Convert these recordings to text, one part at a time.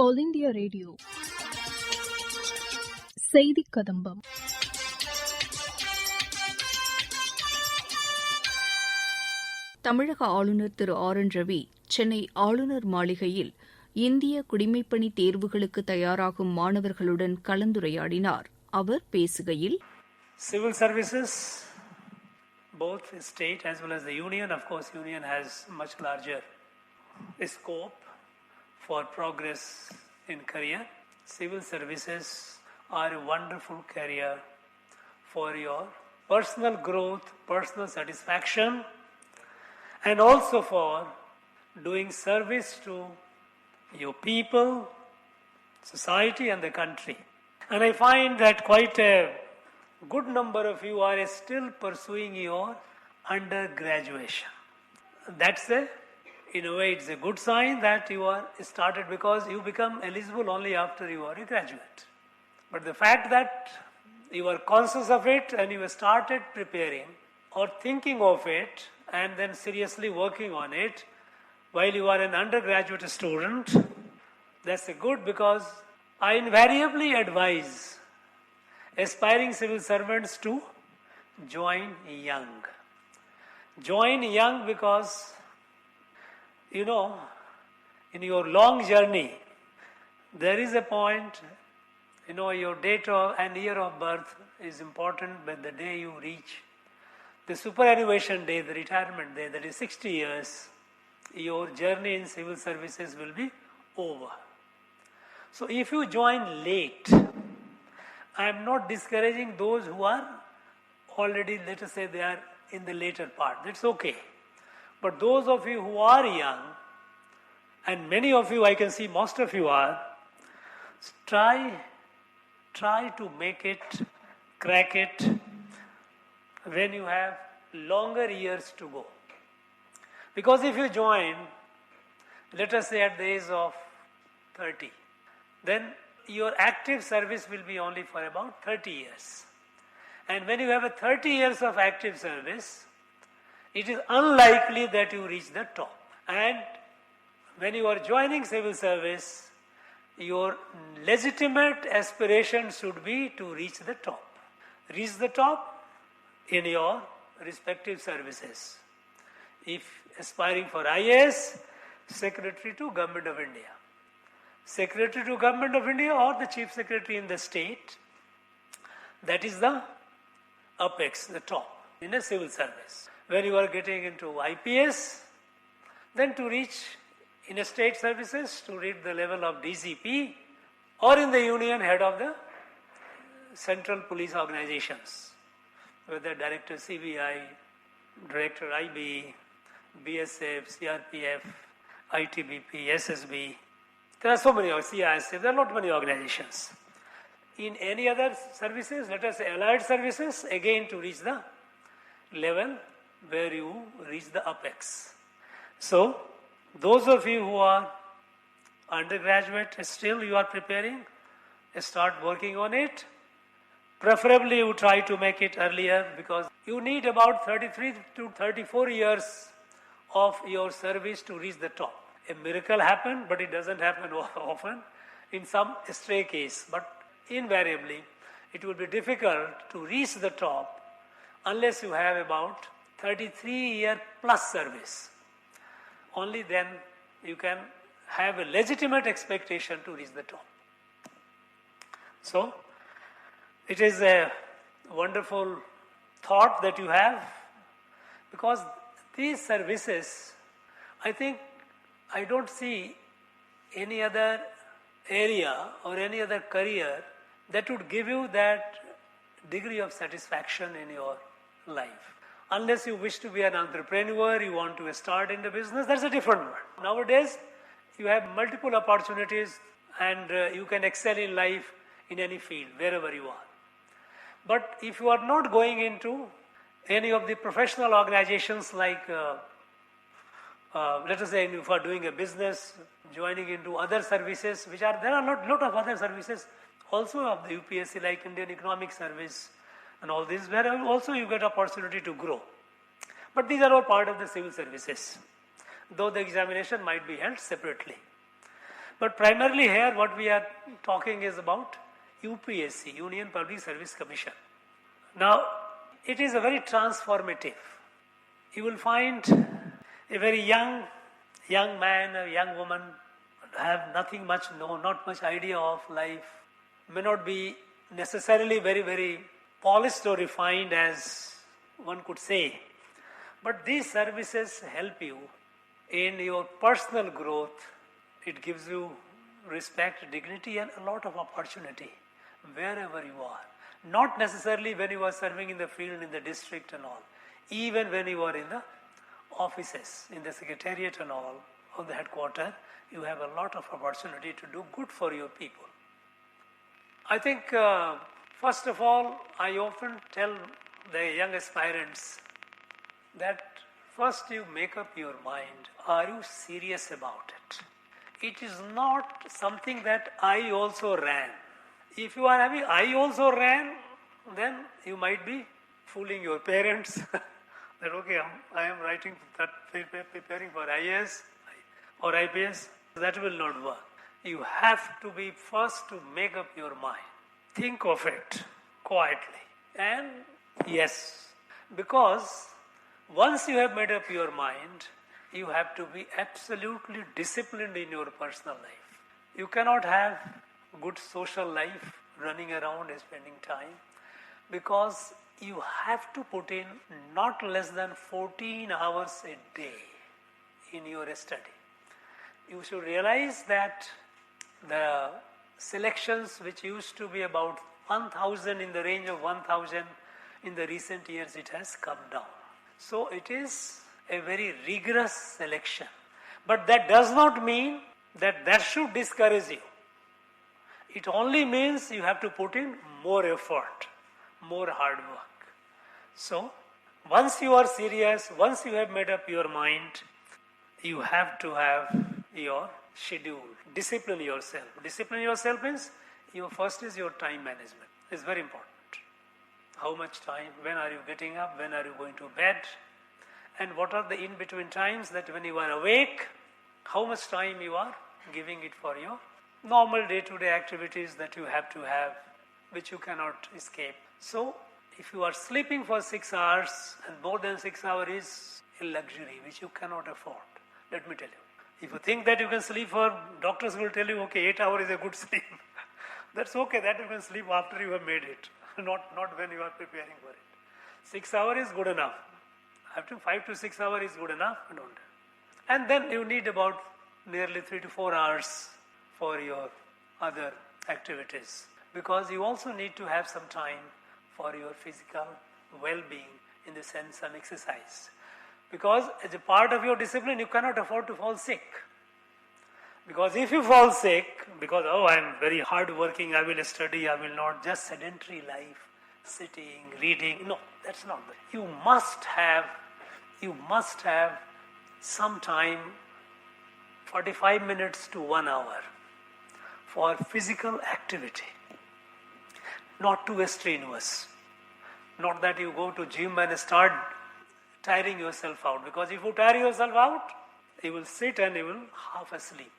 All India radio செய்திக்கதம்பம். தமிழக ஆளுநர் திரு R N Ravi Chennai ஆளுநர் மாளிகையில் இந்திய குடிமைப்பணி தேர்வுகளுக்கு தயாராகும் மாணவர்களுடன் கலந்துரையாடினார். அவர் பேசுகையில், Civil services, both state as well as the union, of course union has much larger scope for progress in career. Civil services are a wonderful career for your personal growth, personal satisfaction, and also for doing service to your people, society and the country. And I find that quite a good number of you are still pursuing your undergraduation. That's in a way it's a good sign that you are started, because you become eligible only after you are a graduate. But the fact that you are conscious of it and you have started preparing or thinking of it and then seriously working on it while you are an undergraduate student, that's a good, because I invariably advise aspiring civil servants to join young. Join young because, in your long journey, there is a point, your date and year of birth is important, but the day you reach the superannuation day, the retirement day, that is 60 years, your journey in civil services will be over. So if you join late, I am not discouraging those who are already, let us say, they are in the later part. That's okay. But those of you who are young, and many of you, I can see most of you are, try to make it, crack it, when you have longer years to go. Because if you join, let us say at the age of 30, then your active service will be only for about 30 years. And when you have a 30 years of active service, it is unlikely that you reach the top. And when you are joining civil service, your legitimate aspiration should be to reach the top. Reach the top in your respective services. If aspiring for IAS, Secretary to Government of India. Secretary to Government of India or the Chief Secretary in the state, that is the apex, the top in a civil service. When you are getting into IPS, then to reach in a state services, to reach the level of DCP, or in the union, head of the central police organizations, whether Director CBI, Director IB, BSF, CRPF, ITBP, SSB. There are so many, CISF, there are not many organizations. In any other services, let us say allied services, again to reach the level where you reach the apex. So, those of you who are undergraduate, still you are preparing, start working on it. Preferably you try to make it earlier, because you need about 33 to 34 years of your service to reach the top. A miracle happened, but it doesn't happen often, in some stray case. But invariably, it will be difficult to reach the top unless you have about 33-year plus service. Only then you can have a legitimate expectation to reach the top. So, it is a wonderful thought that you have, because these services, I think, I don't see any other area or any other career that would give you that degree of satisfaction in your life. Unless you wish to be an entrepreneur, you want to start in the business, that's a different one. Nowadays, you have multiple opportunities and you can excel in life in any field, wherever you are. But if you are not going into any of the professional organizations like let us say if you are doing a business, joining into other services, there are lot of other services also of the UPSC, like Indian Economic Service and all this, where also you get opportunity to grow. But these are all part of the civil services, though the examination might be held separately. But primarily here what we are talking is about UPSC, Union Public Service Commission. Now, it is a very transformative. You will find a very young man, a young woman have not much idea of life, may not be necessarily very, very polished or refined as one could say. But these services help you in your personal growth. It gives you respect, dignity, and a lot of opportunity wherever you are. Not necessarily when you are serving in the field, in the district and all. Even when you are in the offices, in the secretariat and all, or the headquarters, you have a lot of opportunity to do good for your people. I think, first of all, I often tell the young aspirants that first you make up your mind. Are you serious about it? It is not something that I also ran. If you are having I also ran, then you might be fooling your parents that okay, I am writing that, preparing for IAS or IPS. That will not work. You have to be first to make up your mind. Think of it quietly. And yes, because once you have made up your mind, you have to be absolutely disciplined in your personal life. You cannot have good social life running around and spending time, because you have to put in not less than 14 hours a day in your study. You should realize that the selections which used to be about 1,000, in the range of 1,000, in the recent years it has come down. So it is a very rigorous selection. But that does not mean that should discourage you. It only means you have to put in more effort, more hard work. So once you are serious, once you have made up your mind, you have to have your schedule. Discipline yourself. Discipline yourself means first is your time management. It's very important. How much time, when are you getting up, when are you going to bed, and what are the in-between times that when you are awake, how much time you are giving it for your normal day-to-day activities that you have to have, which you cannot escape. So, if you are sleeping for 6 hours, and more than 6 hours is a luxury which you cannot afford, let me tell you. If you think that you can sleep doctors will tell you, okay, 8 hours is a good sleep. That's okay, that you can sleep after you have made it, not when you are preparing for it. 6 hours is good enough. After 5 to 6 hours is good enough. And then you need about nearly 3 to 4 hours for your other activities, because you also need to have some time for your physical well-being, in the sense some exercise. Because as a part of your discipline, you cannot afford to fall sick. Because if you fall sick, because I am very hard working, I will study, I will not, just sedentary life, sitting, reading, no, that's not good. You must have some time, 45 minutes to 1 hour, for physical activity. Not too strenuous. Not that you go to gym and start tiring yourself out, because if you tire yourself out, you will sit and you will half asleep.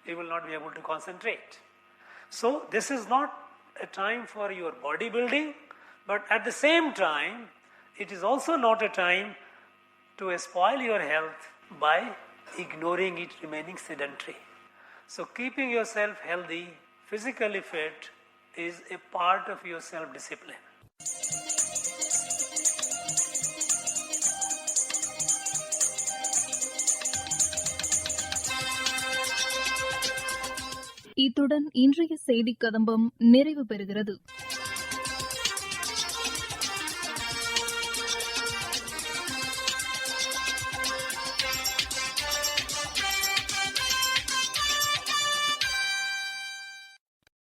You will not be able to concentrate. So this is not a time for your bodybuilding, but at the same time, it is also not a time to spoil your health by ignoring it, remaining sedentary. So keeping yourself healthy, physically fit, is a part of your self-discipline. இத்துடன் இன்றைய செய்திக் கதம்பம் நிறைவு பெறுகிறது.